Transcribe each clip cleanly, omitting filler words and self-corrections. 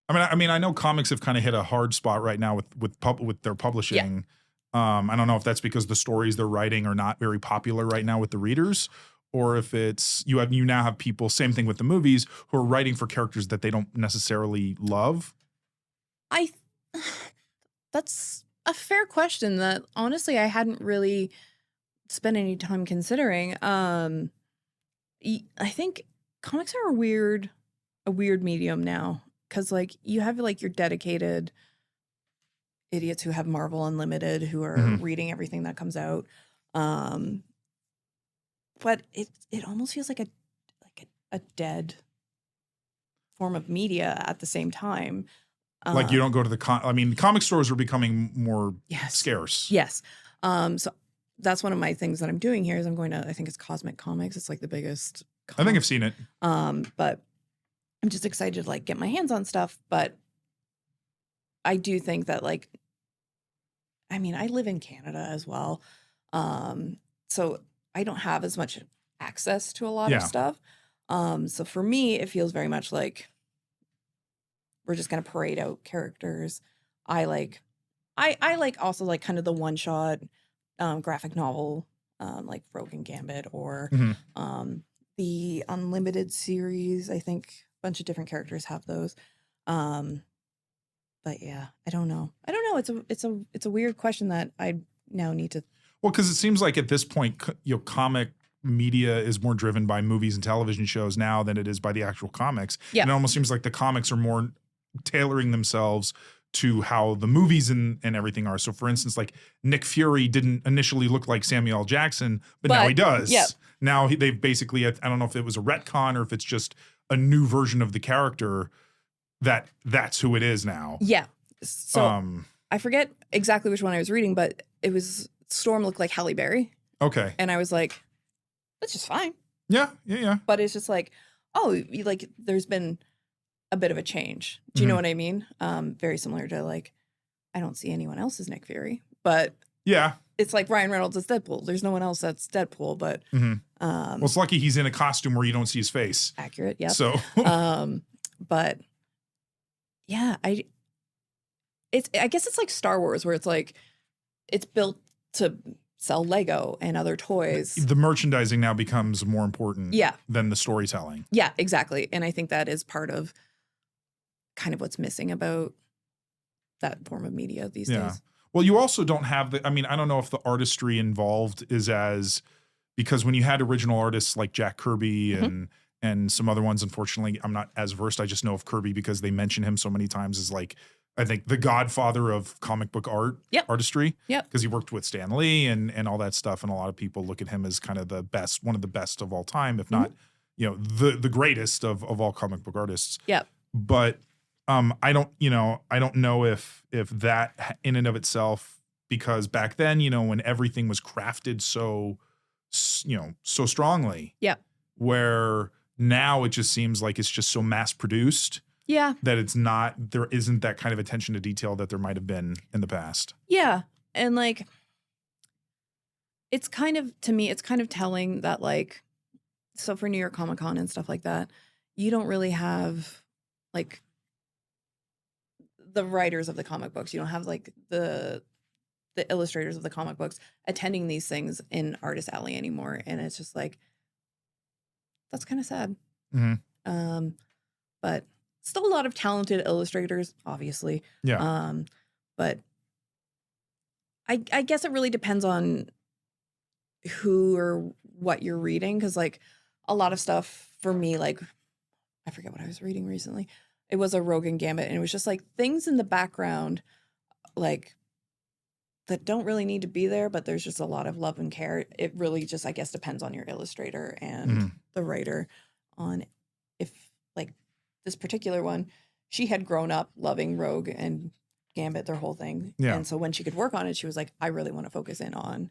I mean, I know comics have kind of hit a hard spot right now with their publishing. I don't know if that's because the stories they're writing are not very popular right now with the readers, or if it's you now have people, same thing with the movies, who are writing for characters that they don't necessarily love. That's a fair question that honestly I hadn't really spent any time considering. I think comics are a weird medium now, because like you have like your dedicated idiots who have Marvel Unlimited who are reading everything that comes out. But it almost feels like a dead form of media at the same time. Like you don't go to the comic stores are becoming more scarce. Yes. So that's one of my things that I'm doing here is I'm going to, I think it's Cosmic Comics. It's like the biggest. I think I've seen it. But I'm just excited to like get my hands on stuff. But I do think that like, I mean, I live in Canada as well. So I don't have as much access to a lot of stuff. So for me, it feels very much like we're just going to parade out characters. I like also like kind of the one shot graphic novel, like Rogue and Gambit or the Unlimited series. I think a bunch of different characters have those. But yeah, I don't know. It's a weird question that I now need to. Well, because it seems like at this point, comic media is more driven by movies and television shows now than it is by the actual comics. Yeah. And it almost seems like the comics are more tailoring themselves to how the movies and everything are. So for instance, like Nick Fury didn't initially look like Samuel L. Jackson, but now he does. Yep. Now they've basically, I don't know if it was a retcon or if it's just a new version of the character that's who it is now. Yeah. So I forget exactly which one I was reading, but it was Storm looked like Halle Berry. Okay. And I was like, that's just fine. Yeah. But it's just like, oh, like there's been a bit of a change. Do you know what I mean? Very similar to like, I don't see anyone else as Nick Fury, but yeah, it's like Ryan Reynolds as Deadpool. There's no one else that's Deadpool, but well, it's lucky he's in a costume where you don't see his face. Accurate, yeah. So, but yeah, I guess it's like Star Wars, where it's like it's built to sell Lego and other toys. The merchandising now becomes more important than the storytelling. Yeah, exactly. And I think that is part of kind of what's missing about that form of media these days. Well, you also don't have I don't know if the artistry involved is as, because when you had original artists like Jack Kirby and some other ones, unfortunately, I'm not as versed. I just know of Kirby because they mention him so many times as like, I think the godfather of comic book artistry. Yep. Because he worked with Stan Lee and all that stuff. And a lot of people look at him as kind of one of the best of all time, if not, the greatest of all comic book artists. Yep. But I don't know if that in and of itself, because back then, when everything was crafted so strongly. Yeah. Where now it just seems like it's just so mass produced. Yeah. That there isn't that kind of attention to detail that there might have been in the past. Yeah. And like, it's kind of, to me, it's kind of telling that like, so for New York Comic Con and stuff like that, you don't really have like the writers of the comic books. You don't have like the illustrators of the comic books attending these things in Artist Alley anymore. And it's just like, that's kind of sad. But still a lot of talented illustrators, obviously. Yeah. But I guess it really depends on who or what you're reading. Because like a lot of stuff for me, like I forget what I was reading recently. It was a Rogue and Gambit, and it was just like things in the background, like that don't really need to be there, but there's just a lot of love and care. It really just, I guess, depends on your illustrator and the writer on if like this particular one, she had grown up loving Rogue and Gambit, their whole thing. Yeah. And so when she could work on it, she was like, I really want to focus in on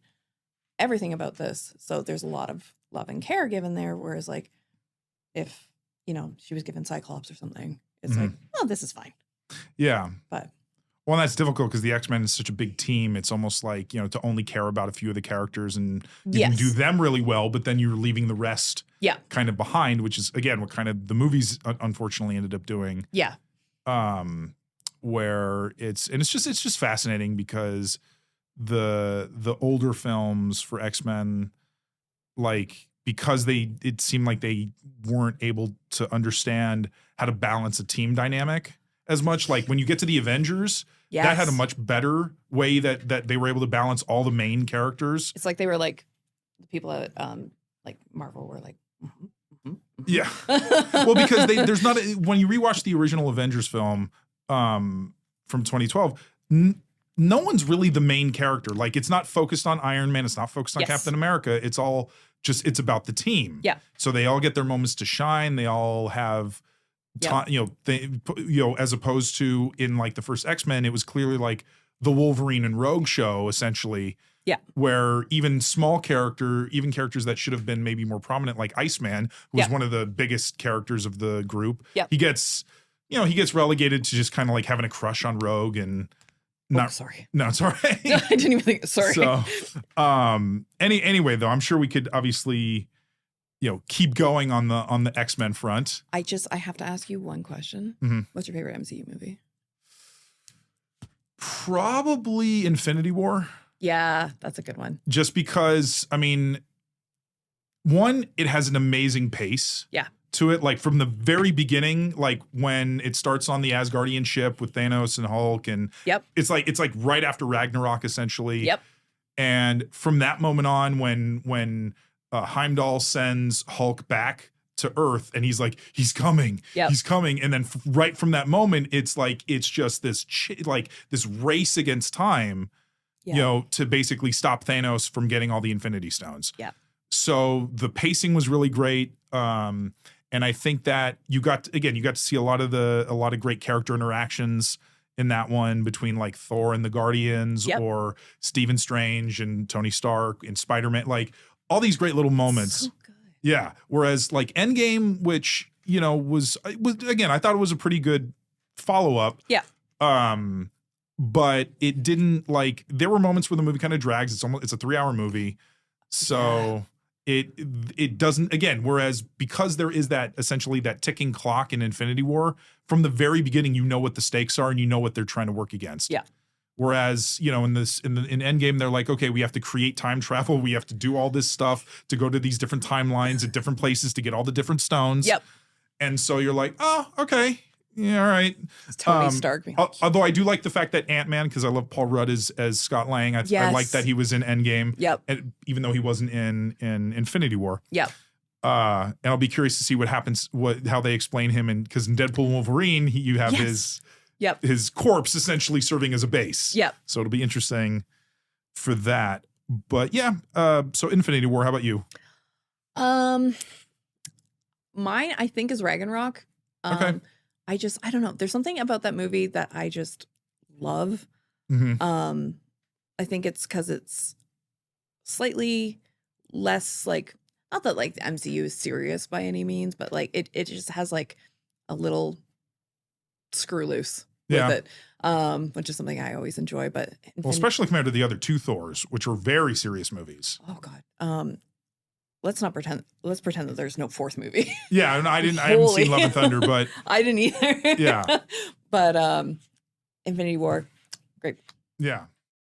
everything about this. So there's a lot of love and care given there. Whereas like if, she was given Cyclops or something, it's like, oh, this is fine. Yeah. But well, that's difficult because the X-Men is such a big team. It's almost like, to only care about a few of the characters and you can do them really well, but then you're leaving the rest kind of behind, which is, again, what kind of the movies unfortunately ended up doing. Yeah. where it's just fascinating because the older films for X-Men, like, because it seemed like they weren't able to understand how to balance a team dynamic as much. Like when you get to the Avengers, that had a much better way that they were able to balance all the main characters. It's like they were like the people at like Marvel were like, yeah. Well, because there's not when you rewatch the original Avengers film from 2012, no one's really the main character. Like it's not focused on Iron Man, it's not focused on Captain America. It's all it's about the team. Yeah. So they all get their moments to shine. They all have as opposed to in like the first X-Men, it was clearly like the Wolverine and Rogue show essentially. Yeah. Where even characters that should have been maybe more prominent, like Iceman, who was one of the biggest characters of the group. Yeah. He gets relegated to just kind of like having a crush on Rogue and sorry. No, it's all right. No, I didn't even think. Sorry. So, anyway, though, I'm sure we could obviously, keep going on the X-Men front. I have to ask you one question. Mm-hmm. What's your favorite MCU movie? Probably Infinity War. Yeah, that's a good one. Just because, I mean, one, it has an amazing pace. Yeah. To it, like from the very beginning, like when it starts on the Asgardian ship with Thanos and Hulk, and it's like right after Ragnarok, essentially. Yep. And from that moment on, when Heimdall sends Hulk back to Earth, and he's like, he's coming, he's coming, and then right from that moment, it's like it's just this this race against time, to basically stop Thanos from getting all the Infinity Stones. Yeah. So the pacing was really great. And I think that you got to see a lot of great character interactions in that one between like Thor and the Guardians or Stephen Strange and Tony Stark and Spider-Man, like all these great little moments. So good. Yeah. Whereas like Endgame, which, was again, I thought it was a pretty good follow-up. Yeah. But it didn't there were moments where the movie kind of drags. It's a 3-hour movie. So it doesn't, again, whereas because there is that essentially that ticking clock in Infinity War, from the very beginning, what the stakes are and what they're trying to work against. Yeah. Whereas, in Endgame, they're like, okay, we have to create time travel. We have to do all this stuff to go to these different timelines at different places to get all the different stones. Yep. And so you're like, oh, okay. Yeah, all right. It's Tony Stark. Although I do like the fact that Ant-Man, because I love Paul Rudd as Scott Lang. I like that he was in Endgame. Yep. And even though he wasn't in Infinity War. Yep. And I'll be curious to see what happens, how they explain him, and because in Deadpool and Wolverine, you have his corpse essentially serving as a base. Yep. So it'll be interesting for that. But yeah, so Infinity War. How about you? Mine, I think, is Ragnarok. Okay. I don't know. There's something about that movie that I just love. Mm-hmm. I think it's because it's slightly less not that the MCU is serious by any means, but it just has a little screw loose with it, which is something I always enjoy. But especially compared to the other two Thors, which were very serious movies. Oh God. Let's pretend that there's no fourth movie. Yeah, I haven't seen Love and Thunder, but I didn't either. Yeah. But Infinity War, great. Yeah.